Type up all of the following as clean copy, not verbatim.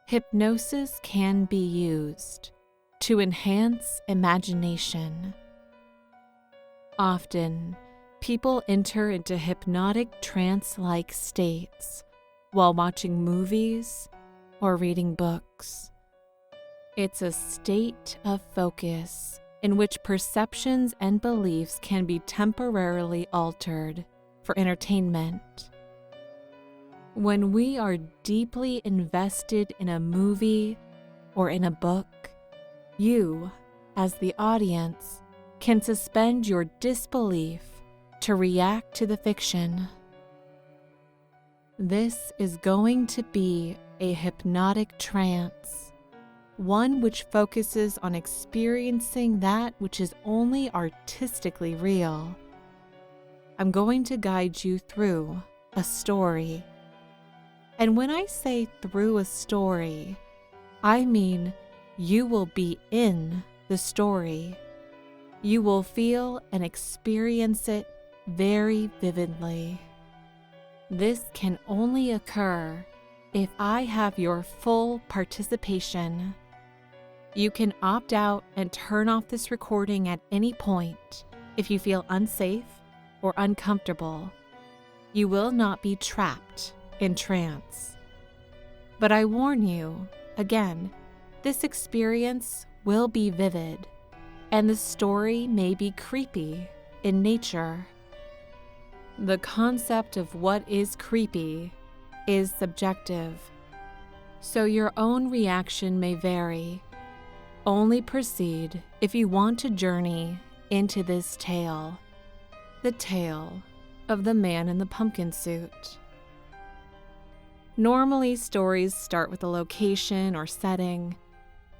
Hypnosis can be used to enhance imagination. Often, people enter into hypnotic trance-like states while watching movies or reading books. It's a state of focus in which perceptions and beliefs can be temporarily altered for entertainment. When we are deeply invested in a movie or in a book, you, as the audience, can suspend your disbelief to react to the fiction. This is going to be a hypnotic trance, one which focuses on experiencing that which is only artistically real. I'm going to guide you through a story. And when I say through a story, I mean you will be in the story. You will feel and experience it very vividly. This can only occur if I have your full participation. You can opt out and turn off this recording at any point if you feel unsafe or uncomfortable. You will not be trapped in trance. But I warn you, again, this experience will be vivid, and the story may be creepy in nature. The concept of what is creepy is subjective, so your own reaction may vary. Only proceed if you want to journey into this tale, the tale of the man in the pumpkin suit. Normally, stories start with a location or setting,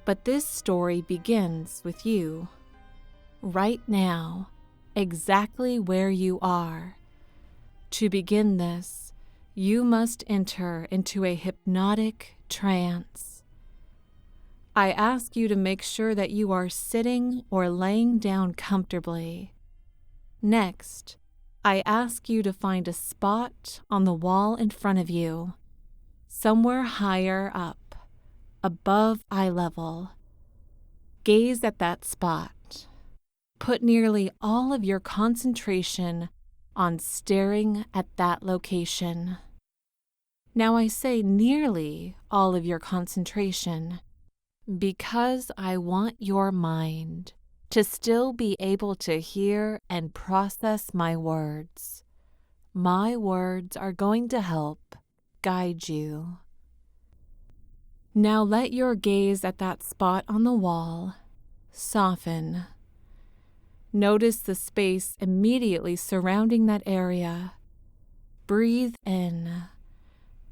but this story begins with you, right now, exactly where you are. To begin this, you must enter into a hypnotic trance. I ask you to make sure that you are sitting or laying down comfortably. Next, I ask you to find a spot on the wall in front of you, somewhere higher up, above eye level. Gaze at that spot. Put nearly all of your concentration on staring at that location. Now I say nearly all of your concentration because I want your mind to still be able to hear and process my words. My words are going to help guide you. Now let your gaze at that spot on the wall soften. Notice the space immediately surrounding that area. Breathe in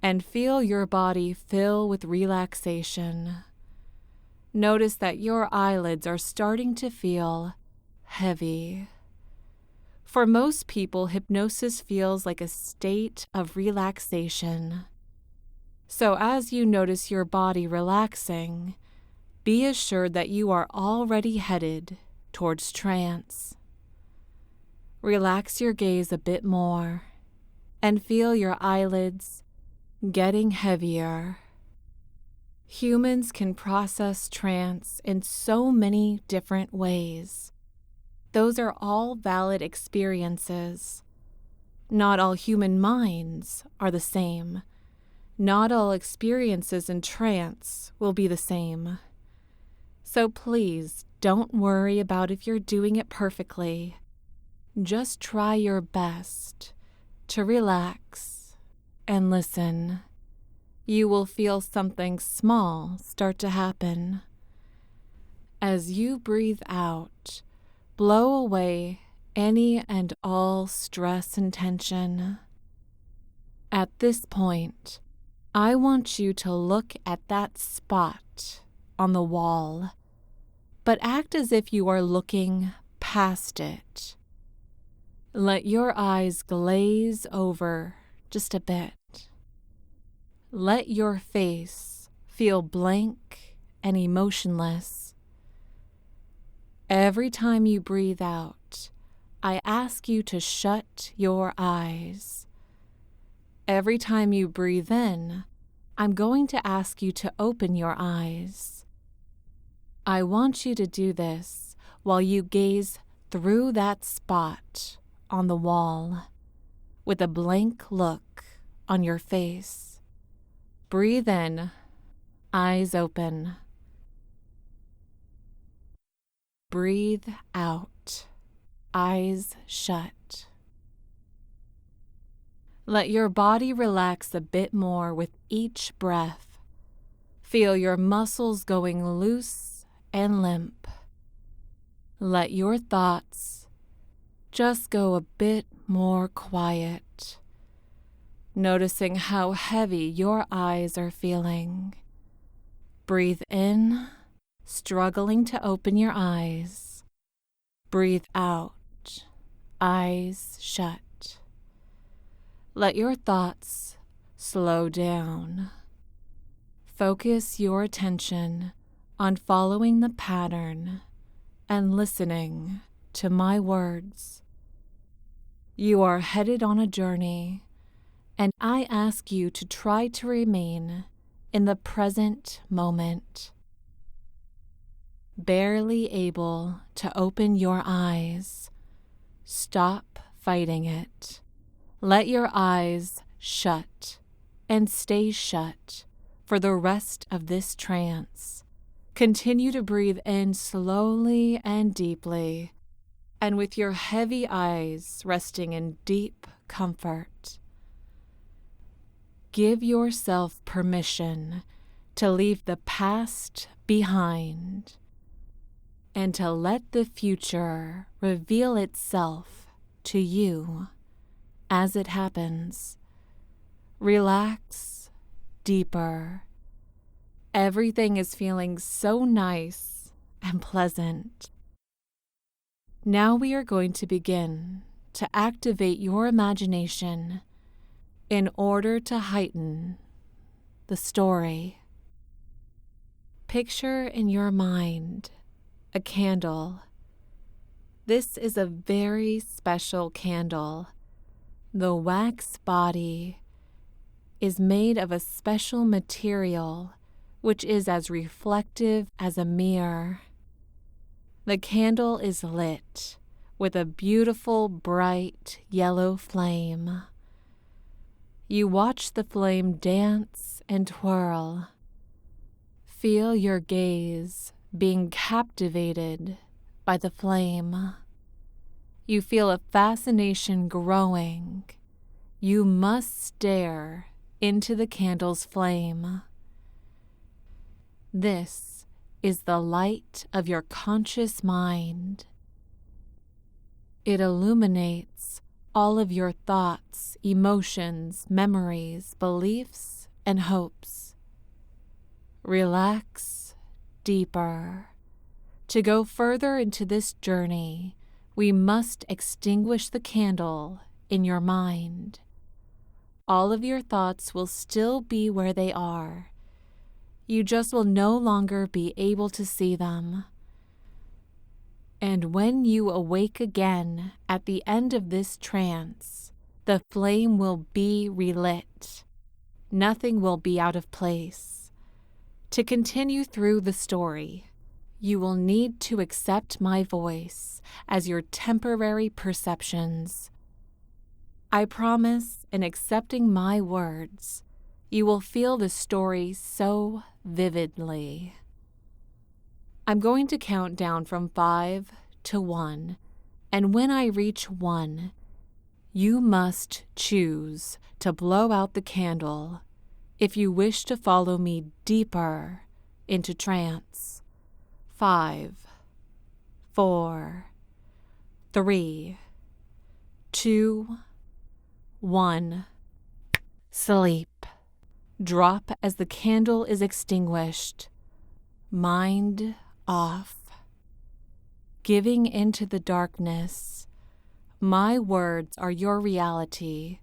and feel your body fill with relaxation. Notice that your eyelids are starting to feel heavy. For most people, hypnosis feels like a state of relaxation. So as you notice your body relaxing, be assured that you are already headed towards trance. Relax your gaze a bit more and feel your eyelids getting heavier. Humans can process trance in so many different ways. Those are all valid experiences. Not all human minds are the same. Not all experiences in trance will be the same. So please don't worry about if you're doing it perfectly. Just try your best to relax and listen. You will feel something small start to happen. As you breathe out, blow away any and all stress and tension. At this point, I want you to look at that spot on the wall, but act as if you are looking past it. Let your eyes glaze over just a bit. Let your face feel blank and emotionless. Every time you breathe out, I ask you to shut your eyes. Every time you breathe in, I'm going to ask you to open your eyes. I want you to do this while you gaze through that spot on the wall with a blank look on your face. Breathe in, eyes open. Breathe out, eyes shut. Let your body relax a bit more with each breath. Feel your muscles going loose and limp. Let your thoughts just go a bit more quiet, noticing how heavy your eyes are feeling. Breathe in, struggling to open your eyes. Breathe out, eyes shut. Let your thoughts slow down. Focus your attention on following the pattern and listening to my words. You are headed on a journey, and I ask you to try to remain in the present moment. Barely able to open your eyes, stop fighting it. Let your eyes shut and stay shut for the rest of this trance. Continue to breathe in slowly and deeply, and with your heavy eyes resting in deep comfort. Give yourself permission to leave the past behind and to let the future reveal itself to you as it happens. Relax deeper. Everything is feeling so nice and pleasant. Now we are going to begin to activate your imagination in order to heighten the story. Picture in your mind a candle. This is a very special candle. The wax body is made of a special material which is as reflective as a mirror. The candle is lit with a beautiful bright yellow flame. You watch the flame dance and twirl. Feel your gaze being captivated by the flame. You feel a fascination growing. You must stare into the candle's flame. This is the light of your conscious mind. It illuminates all of your thoughts, emotions, memories, beliefs, and hopes. Relax deeper. To go further into this journey, we must extinguish the candle in your mind. All of your thoughts will still be where they are. You just will no longer be able to see them. And when you awake again at the end of this trance, the flame will be relit. Nothing will be out of place. To continue through the story, you will need to accept my voice as your temporary perceptions. I promise, in accepting my words, you will feel the story so vividly. I'm going to count down from 5 to 1, and when I reach 1, you must choose to blow out the candle if you wish to follow me deeper into trance. 5, 4, 3, 2, 1. Sleep. Drop as the candle is extinguished. Mind off. Giving into the darkness. My words are your reality.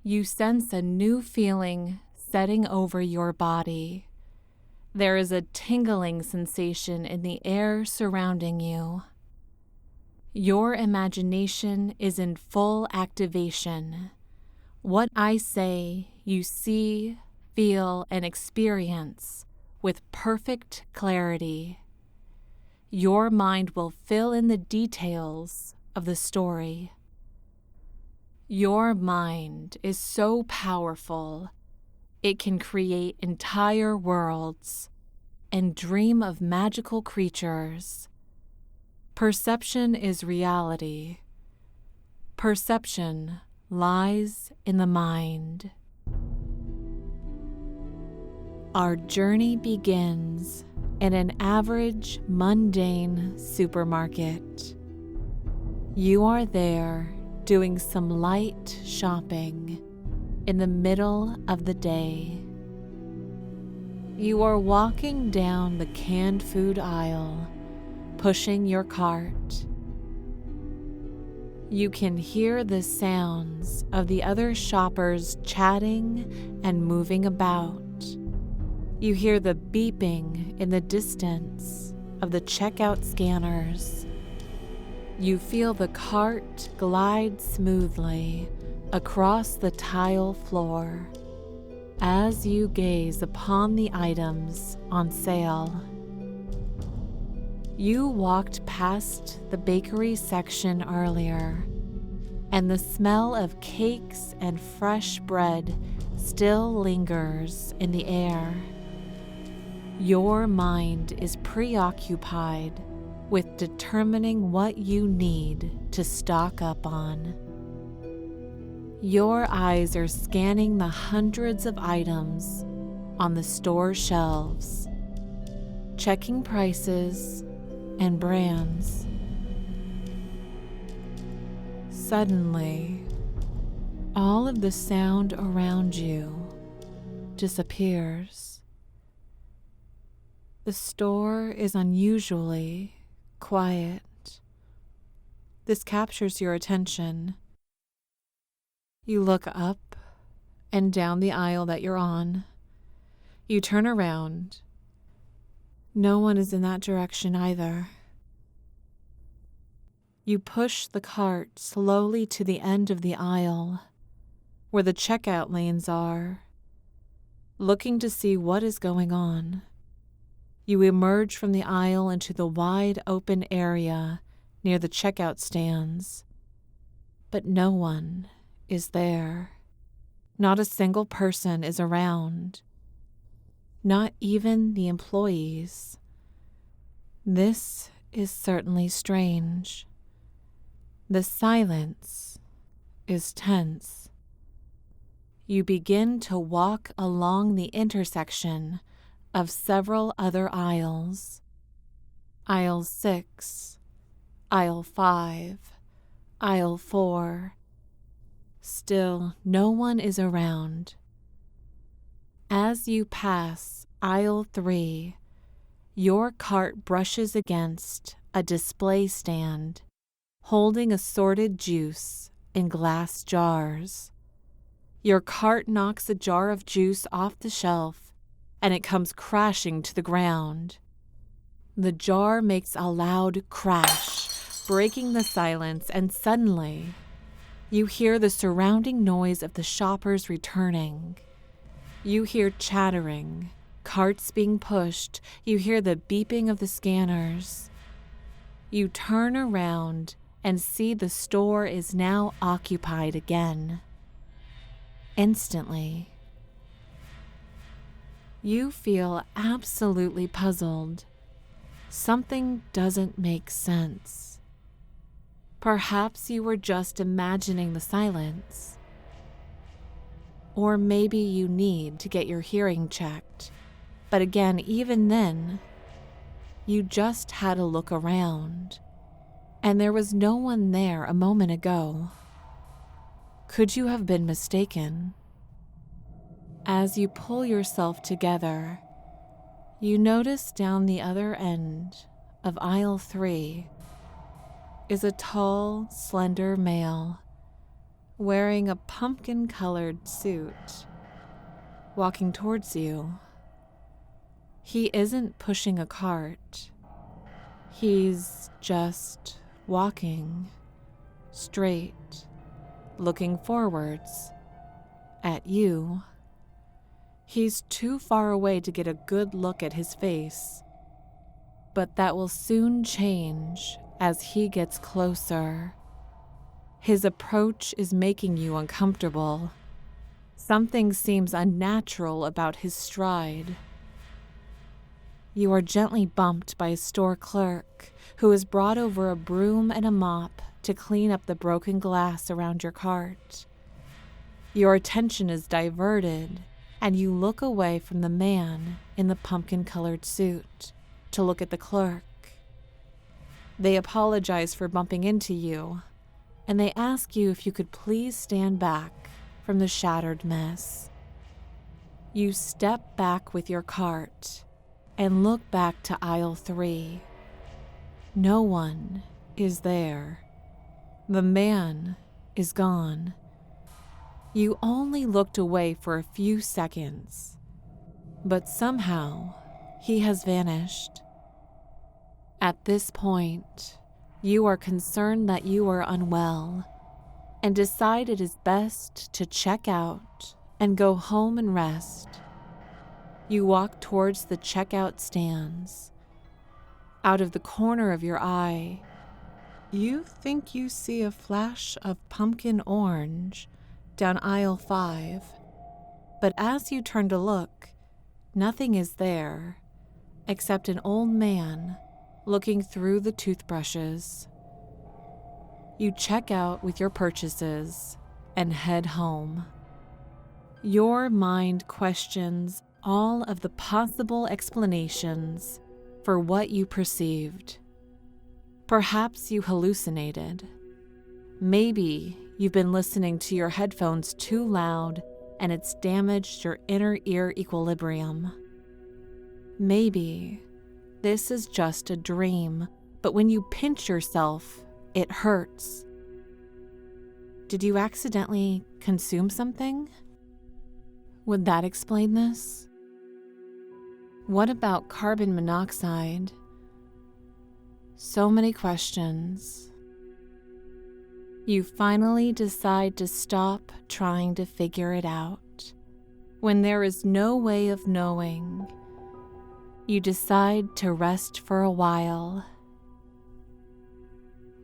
You sense a new feeling setting over your body. There is a tingling sensation in the air surrounding you. Your imagination is in full activation. What I say, you see, feel, and experience with perfect clarity. Your mind will fill in the details of the story. Your mind is so powerful, it can create entire worlds and dream of magical creatures. Perception is reality. Perception lies in the mind. Our journey begins in an average, mundane supermarket. You are there doing some light shopping in the middle of the day. You are walking down the canned food aisle, pushing your cart. You can hear the sounds of the other shoppers chatting and moving about. You hear the beeping in the distance of the checkout scanners. You feel the cart glide smoothly across the tile floor as you gaze upon the items on sale. You walked past the bakery section earlier, and the smell of cakes and fresh bread still lingers in the air. Your mind is preoccupied with determining what you need to stock up on. Your eyes are scanning the hundreds of items on the store shelves, checking prices and brands. Suddenly, all of the sound around you disappears. The store is unusually quiet. This captures your attention. You look up and down the aisle that you're on. You turn around. No one is in that direction either. You push the cart slowly to the end of the aisle, where the checkout lanes are, looking to see what is going on. You emerge from the aisle into the wide open area near the checkout stands, but no one is there. Not a single person is around, not even the employees. This is certainly strange. The silence is tense. You begin to walk along the intersection of several other aisles. Aisle 6, aisle 5, aisle 4. Still, no one is around. As you pass aisle 3, your cart brushes against a display stand holding assorted juice in glass jars. Your cart knocks a jar of juice off the shelf, and it comes crashing to the ground. The jar makes a loud crash, breaking the silence, and suddenly, you hear the surrounding noise of the shoppers returning. You hear chattering, carts being pushed. You hear the beeping of the scanners. You turn around and see the store is now occupied again. Instantly, you feel absolutely puzzled. Something doesn't make sense. Perhaps you were just imagining the silence. Or maybe you need to get your hearing checked. But again, even then, you just had a look around, and there was no one there a moment ago. Could you have been mistaken? As you pull yourself together, you notice down the other end of aisle 3 is a tall, slender male wearing a pumpkin-colored suit, walking towards you. He isn't pushing a cart. He's just walking straight, looking forwards at you. He's too far away to get a good look at his face, but that will soon change as he gets closer. His approach is making you uncomfortable. Something seems unnatural about his stride. You are gently bumped by a store clerk who has brought over a broom and a mop to clean up the broken glass around your cart. Your attention is diverted, and you look away from the man in the pumpkin-colored suit to look at the clerk. They apologize for bumping into you, and they ask you if you could please stand back from the shattered mess. You step back with your cart and look back to aisle 3. No one is there. The man is gone. You only looked away for a few seconds, but somehow he has vanished. At this point, you are concerned that you are unwell and decide it is best to check out and go home and rest. You walk towards the checkout stands. Out of the corner of your eye, you think you see a flash of pumpkin orange down aisle 5, but as you turn to look, nothing is there except an old man looking through the toothbrushes. You check out with your purchases and head home. Your mind questions all of the possible explanations for what you perceived. Perhaps you hallucinated. Maybe you've been listening to your headphones too loud and it's damaged your inner ear equilibrium. Maybe this is just a dream, but when you pinch yourself, it hurts. Did you accidentally consume something? Would that explain this? What about carbon monoxide? So many questions. You finally decide to stop trying to figure it out. When there is no way of knowing, you decide to rest for a while.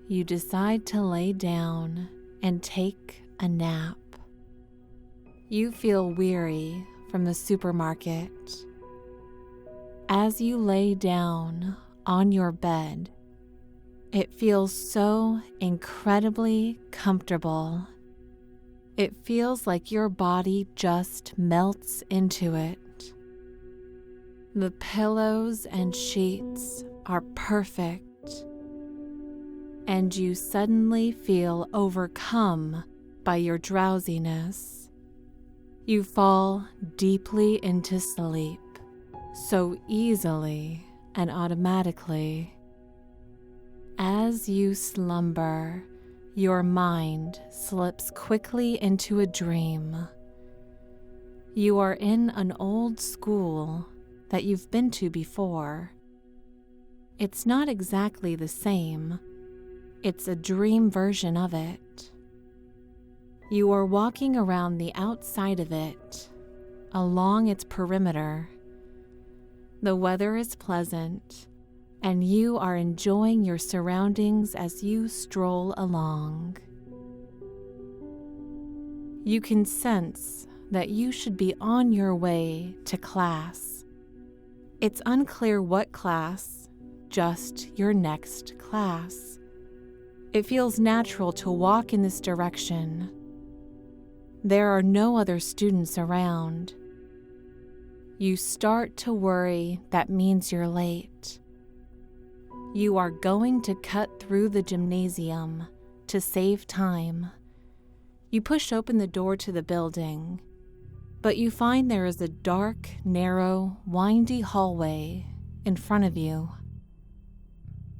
You decide to lay down and take a nap. You feel weary from the supermarket. As you lay down on your bed, it feels so incredibly comfortable. It feels like your body just melts into it. The pillows and sheets are perfect, and you suddenly feel overcome by your drowsiness. You fall deeply into sleep, so easily and automatically. As you slumber, your mind slips quickly into a dream. You are in an old school that you've been to before. It's not exactly the same. It's a dream version of it. You are walking around the outside of it, along its perimeter. The weather is pleasant, and you are enjoying your surroundings as you stroll along. You can sense that you should be on your way to class. It's unclear what class, just your next class. It feels natural to walk in this direction. There are no other students around. You start to worry that means you're late. You are going to cut through the gymnasium to save time. You push open the door to the building, but you find there is a dark, narrow, windy hallway in front of you.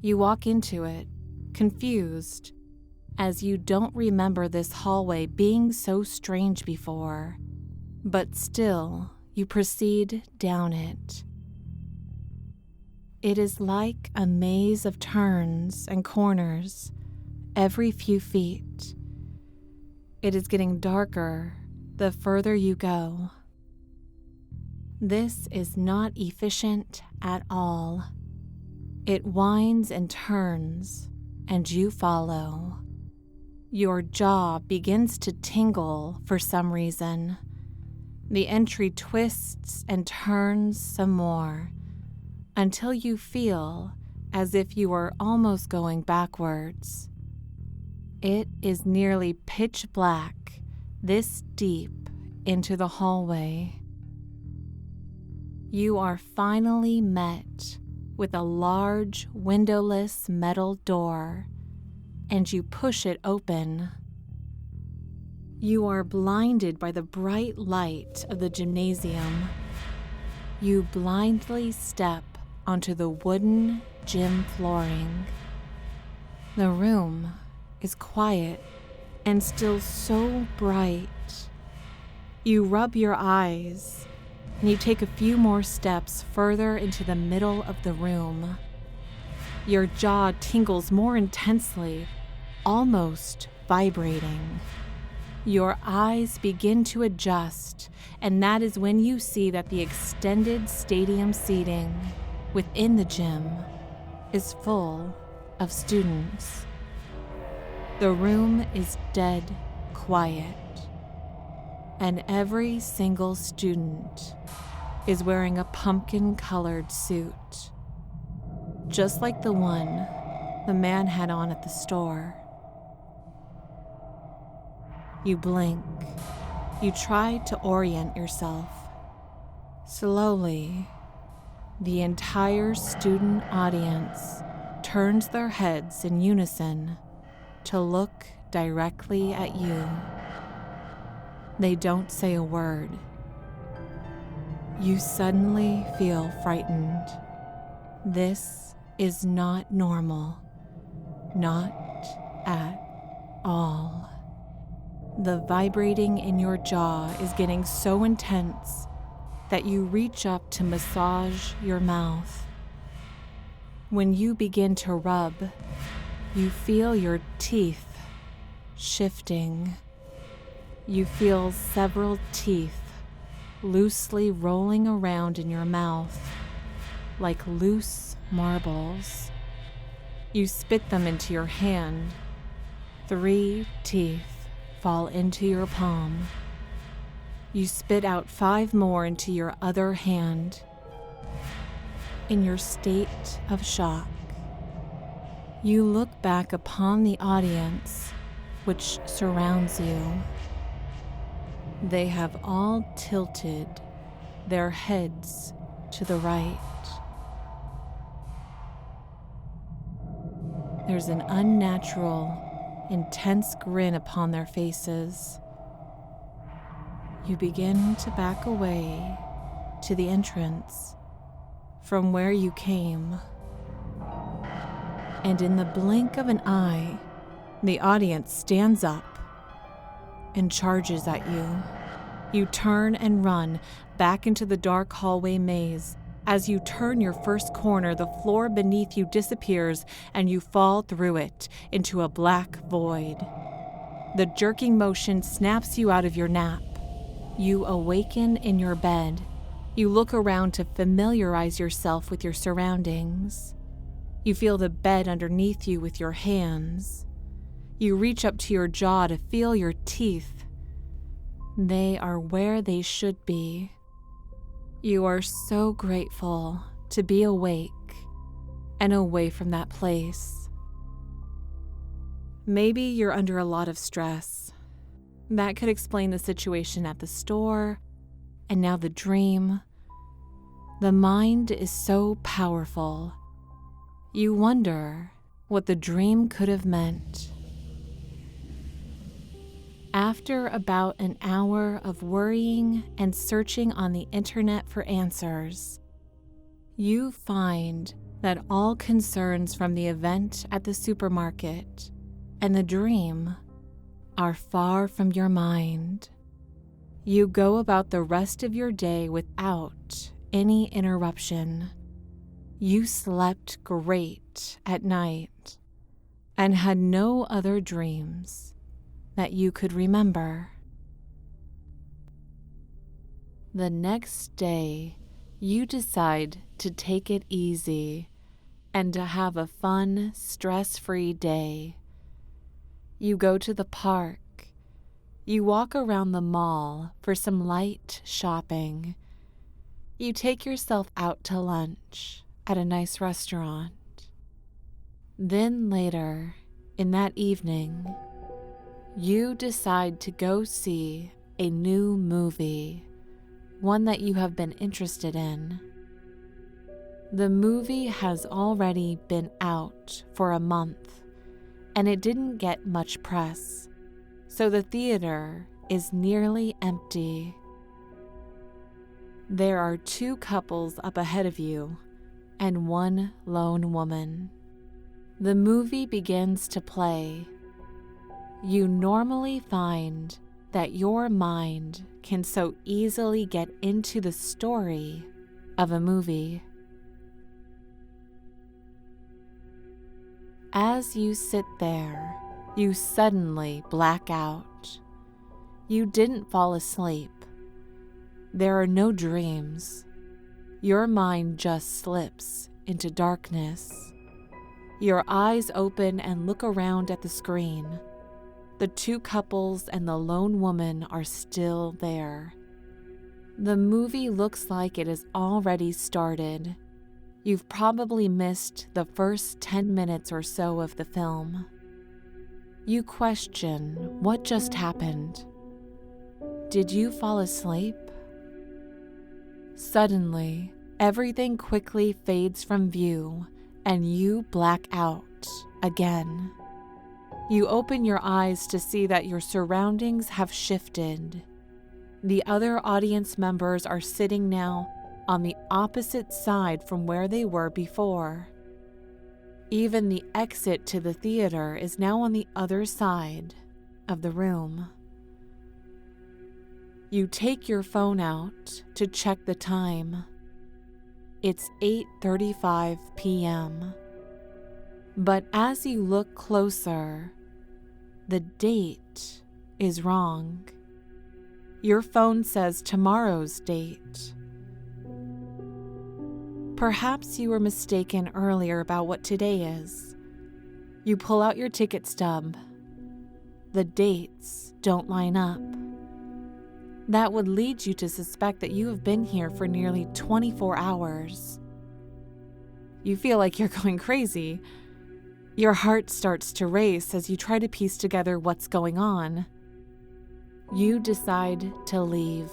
You walk into it, confused, as you don't remember this hallway being so strange before, but still you proceed down it. It is like a maze of turns and corners every few feet. It is getting darker the further you go. This is not efficient at all. It winds and turns, and you follow. Your jaw begins to tingle for some reason. The entry twists and turns some more until you feel as if you are almost going backwards. It is nearly pitch black, this deep into the hallway. You are finally met with a large, windowless metal door, and you push it open. You are blinded by the bright light of the gymnasium. You blindly step onto the wooden gym flooring. The room is quiet and still so bright. You rub your eyes and you take a few more steps further into the middle of the room. Your jaw tingles more intensely, almost vibrating. Your eyes begin to adjust, and that is when you see that the extended stadium seating within the gym is full of students. The room is dead quiet, and every single student is wearing a pumpkin-colored suit, just like the one the man had on at the store. You blink. You try to orient yourself. Slowly, the entire student audience turns their heads in unison to look directly at you. They don't say a word. You suddenly feel frightened. This is not normal. Not at all. The vibrating in your jaw is getting so intense that you reach up to massage your mouth. When you begin to rub, you feel your teeth shifting. You feel several teeth loosely rolling around in your mouth like loose marbles. You spit them into your hand. 3 teeth fall into your palm. You spit out 5 more into your other hand. In your state of shock, you look back upon the audience which surrounds you. They have all tilted their heads to the right. There's an unnatural, intense grin upon their faces. You begin to back away to the entrance from where you came. And in the blink of an eye, the audience stands up and charges at you. You turn and run back into the dark hallway maze. As you turn your first corner, the floor beneath you disappears and you fall through it into a black void. The jerking motion snaps you out of your nap. You awaken in your bed. You look around to familiarize yourself with your surroundings. You feel the bed underneath you with your hands. You reach up to your jaw to feel your teeth. They are where they should be. You are so grateful to be awake and away from that place. Maybe you're under a lot of stress. That could explain the situation at the store, and now the dream. The mind is so powerful. You wonder what the dream could have meant. After about an hour of worrying and searching on the internet for answers, you find that all concerns from the event at the supermarket and the dream are far from your mind. You go about the rest of your day without any interruption. You slept great at night and had no other dreams that you could remember. The next day, you decide to take it easy and to have a fun, stress-free day. You go to the park. You walk around the mall for some light shopping. You take yourself out to lunch at a nice restaurant. Then later, in that evening, you decide to go see a new movie, one that you have been interested in. The movie has already been out for a month, and it didn't get much press, so the theater is nearly empty. There are 2 couples up ahead of you and 1 lone woman. The movie begins to play. You normally find that your mind can so easily get into the story of a movie. As you sit there, you suddenly black out. You didn't fall asleep. There are no dreams. Your mind just slips into darkness. Your eyes open and look around at the screen. The 2 couples and the lone woman are still there. The movie looks like it has already started. You've probably missed the first 10 minutes or so of the film. You question what just happened. Did you fall asleep? Suddenly, everything quickly fades from view and you black out again. You open your eyes to see that your surroundings have shifted. The other audience members are sitting now on the opposite side from where they were before. Even the exit to the theater is now on the other side of the room. You take your phone out to check the time. It's 8:35 p.m. But as you look closer, the date is wrong. Your phone says tomorrow's date. Perhaps you were mistaken earlier about what today is. You pull out your ticket stub. The dates don't line up. That would lead you to suspect that you have been here for nearly 24 hours. You feel like you're going crazy. Your heart starts to race as you try to piece together what's going on. You decide to leave,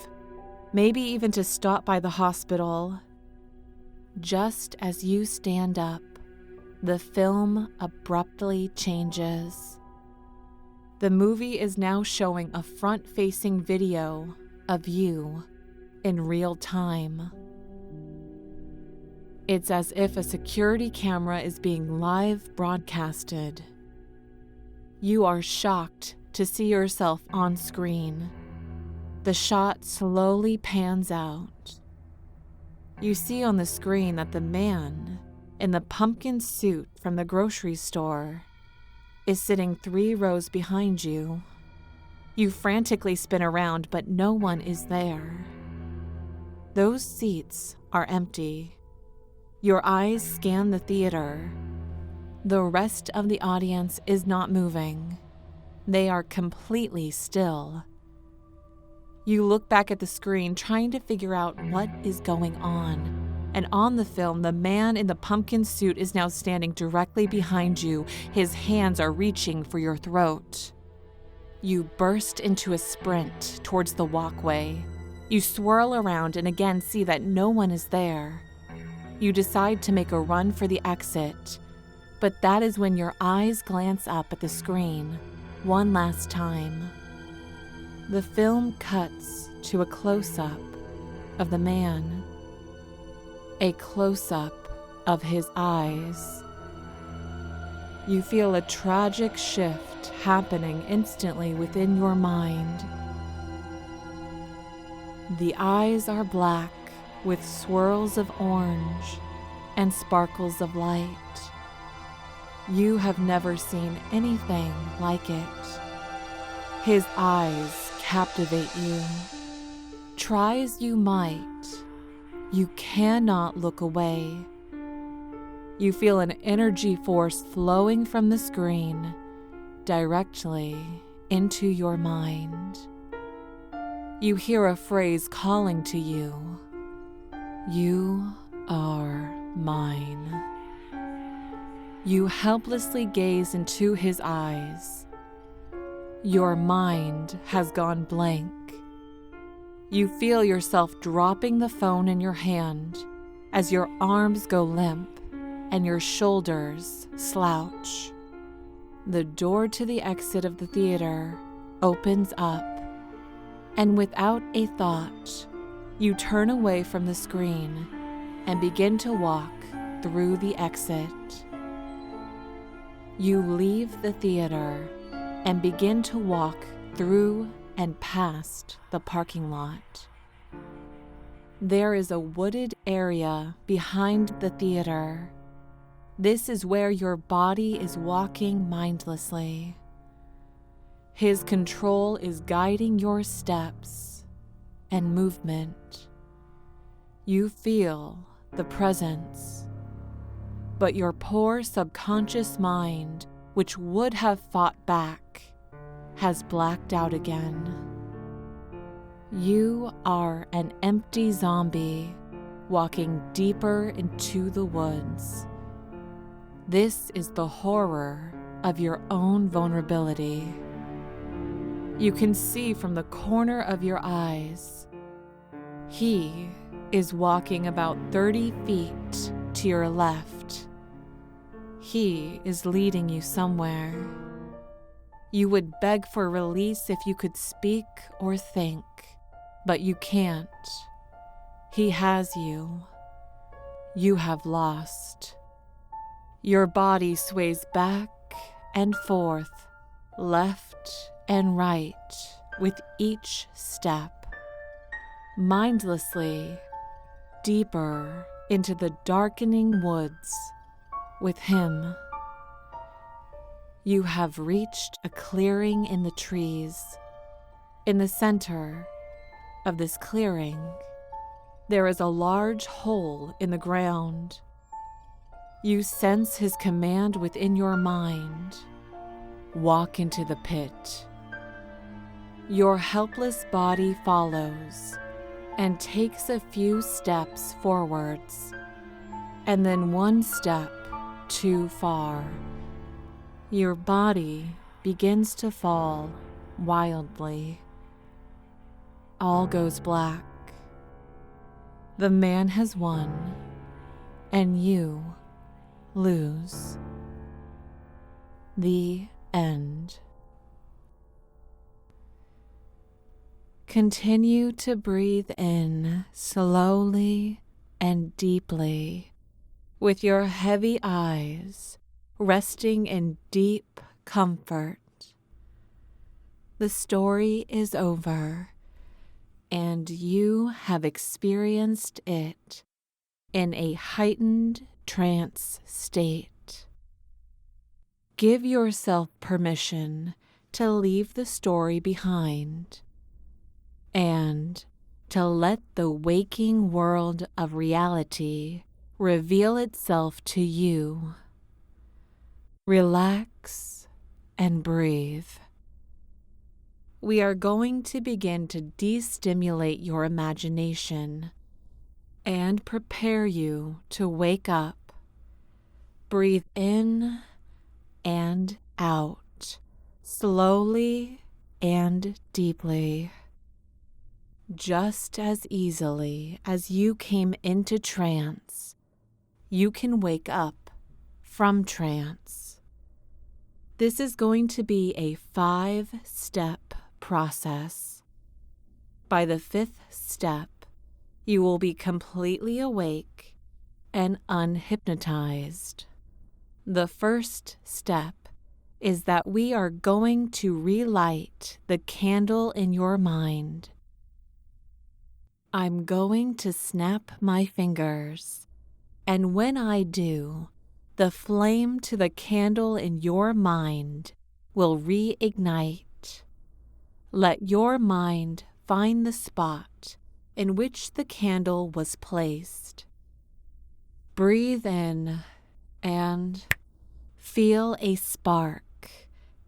maybe even to stop by the hospital. Just as you stand up, the film abruptly changes. The movie is now showing a front-facing video of you in real time. It's as if a security camera is being live broadcasted. You are shocked to see yourself on screen. The shot slowly pans out. You see on the screen that the man in the pumpkin suit from the grocery store is sitting 3 rows behind you. You frantically spin around, but no one is there. Those seats are empty. Your eyes scan the theater. The rest of the audience is not moving. They are completely still. You look back at the screen, trying to figure out what is going on. And on the film, the man in the pumpkin suit is now standing directly behind you. His hands are reaching for your throat. You burst into a sprint towards the walkway. You swirl around and again see that no one is there. You decide to make a run for the exit, but that is when your eyes glance up at the screen one last time. The film cuts to a close-up of the man. A close-up of his eyes. You feel a tragic shift happening instantly within your mind. The eyes are black with swirls of orange and sparkles of light. You have never seen anything like it. His eyes captivate you. Try as you might, you cannot look away. You feel an energy force flowing from the screen directly into your mind. You hear a phrase calling to you. You are mine. You helplessly gaze into his eyes. Your mind has gone blank. You feel yourself dropping the phone in your hand as your arms go limp and your shoulders slouch. The door to the exit of the theater opens up, and without a thought, you turn away from the screen and begin to walk through the exit. You leave the theater and begin to walk through and past the parking lot. There is a wooded area behind the theater. This is where your body is walking mindlessly. His control is guiding your steps and movement. You feel the presence, but your poor subconscious mind, which would have fought back, has blacked out again. You are an empty zombie walking deeper into the woods. This is the horror of your own vulnerability. You can see from the corner of your eyes. He is walking about 30 feet to your left. He is leading you somewhere. You would beg for release if you could speak or think, but you can't. He has you. You have lost. Your body sways back and forth, left and right with each step. Mindlessly, deeper into the darkening woods with him. You have reached a clearing in the trees. In the center of this clearing, there is a large hole in the ground. You sense his command within your mind. Walk into the pit. Your helpless body follows and takes a few steps forwards, and then one step too far. Your body begins to fall wildly. All goes black. The man has won, and you lose. The end. Continue to breathe in slowly and deeply, with your heavy eyes resting in deep comfort. The story is over, and you have experienced it in a heightened trance state. Give yourself permission to leave the story behind and to let the waking world of reality reveal itself to you. Relax and breathe. We are going to begin to destimulate your imagination and prepare you to wake up. Breathe in and out, slowly and deeply. Just as easily as you came into trance, you can wake up from trance. This is going to be a 5-step process. By the 5th step, you will be completely awake and unhypnotized. The first step is that we are going to relight the candle in your mind. I'm going to snap my fingers, and when I do, the flame to the candle in your mind will reignite. Let your mind find the spot in which the candle was placed. Breathe in and feel a spark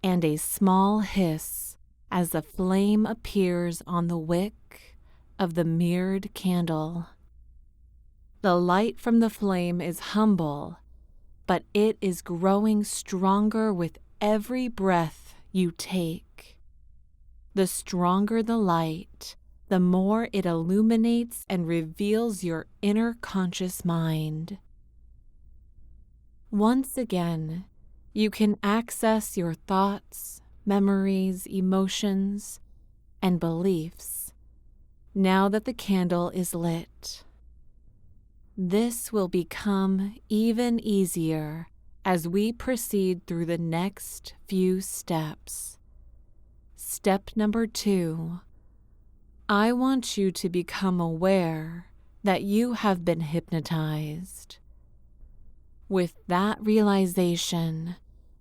and a small hiss as the flame appears on the wick of the mirrored candle. The light from the flame is humble, but it is growing stronger with every breath you take. The stronger the light, the more it illuminates and reveals your inner conscious mind. Once again, you can access your thoughts, memories, emotions, and beliefs now that the candle is lit. This will become even easier as we proceed through the next few steps. Step number 2. I want you to become aware that you have been hypnotized. With that realization,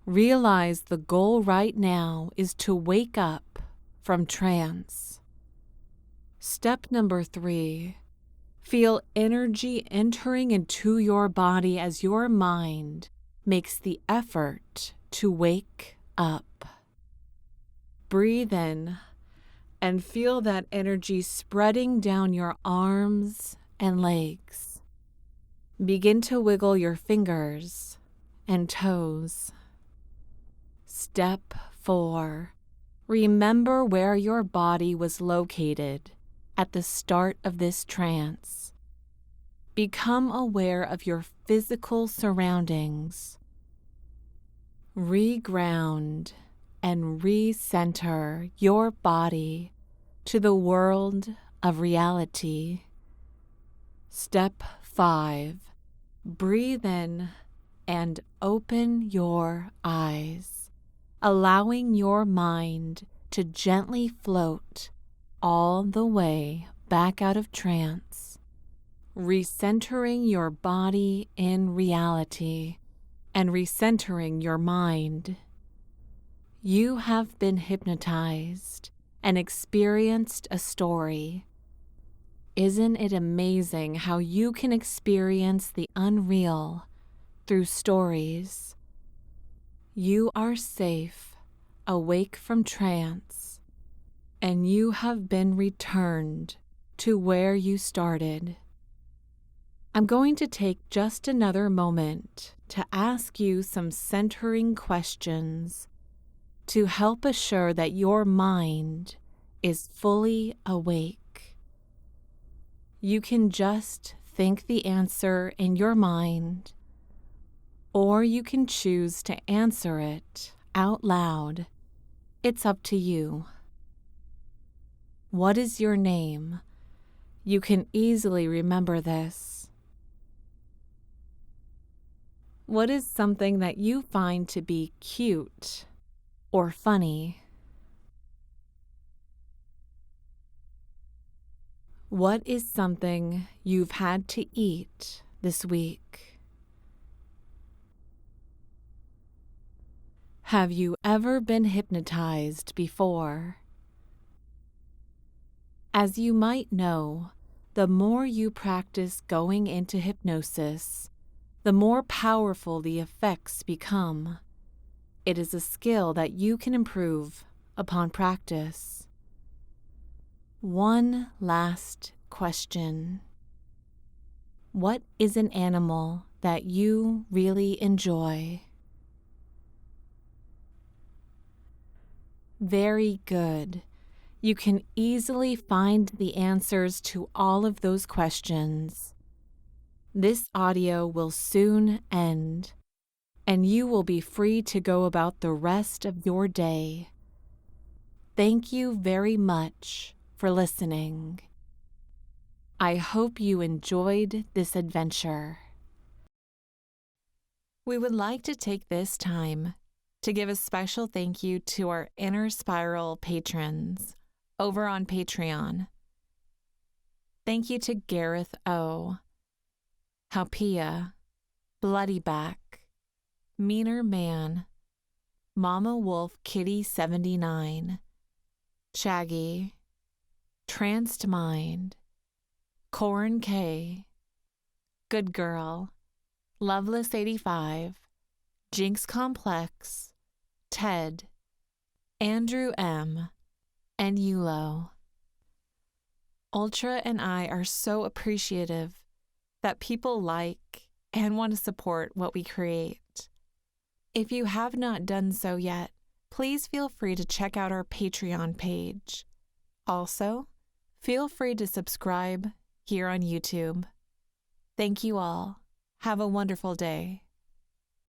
realize the goal right now is to wake up from trance. Step number 3. Feel energy entering into your body as your mind makes the effort to wake up. Breathe in and feel that energy spreading down your arms and legs. Begin to wiggle your fingers and toes. Step 4. Remember where your body was located at the start of this trance. Become aware of your physical surroundings. Reground and recenter your body to the world of reality. Step 5. Breathe in and open your eyes, allowing your mind to gently float all the way back out of trance, recentering your body in reality and recentering your mind. You have been hypnotized and experienced a story. Isn't it amazing how you can experience the unreal through stories? You are safe, awake from trance, and you have been returned to where you started. I'm going to take just another moment to ask you some centering questions to help assure that your mind is fully awake. You can just think the answer in your mind, or you can choose to answer it out loud. It's up to you. What is your name? You can easily remember this. What is something that you find to be cute or funny? What is something you've had to eat this week? Have you ever been hypnotized before? As you might know, the more you practice going into hypnosis, the more powerful the effects become. It is a skill that you can improve upon practice. One last question. What is an animal that you really enjoy? Very good. You can easily find the answers to all of those questions. This audio will soon end, and you will be free to go about the rest of your day. Thank you very much for listening. I hope you enjoyed this adventure. We would like to take this time to give a special thank you to our Inner Spiral patrons over on Patreon. Thank you to Gareth O., Halpia, Bloodyback, Meaner Man, Mama Wolf Kitty 79, Shaggy, Tranced Mind, Corin K, Good Girl, Loveless 85, Jinx Complex, Ted, Andrew M, and Yulo. Ultra and I are so appreciative that people like and want to support what we create. If you have not done so yet, please feel free to check out our Patreon page. Also, feel free to subscribe here on YouTube. Thank you all. Have a wonderful day.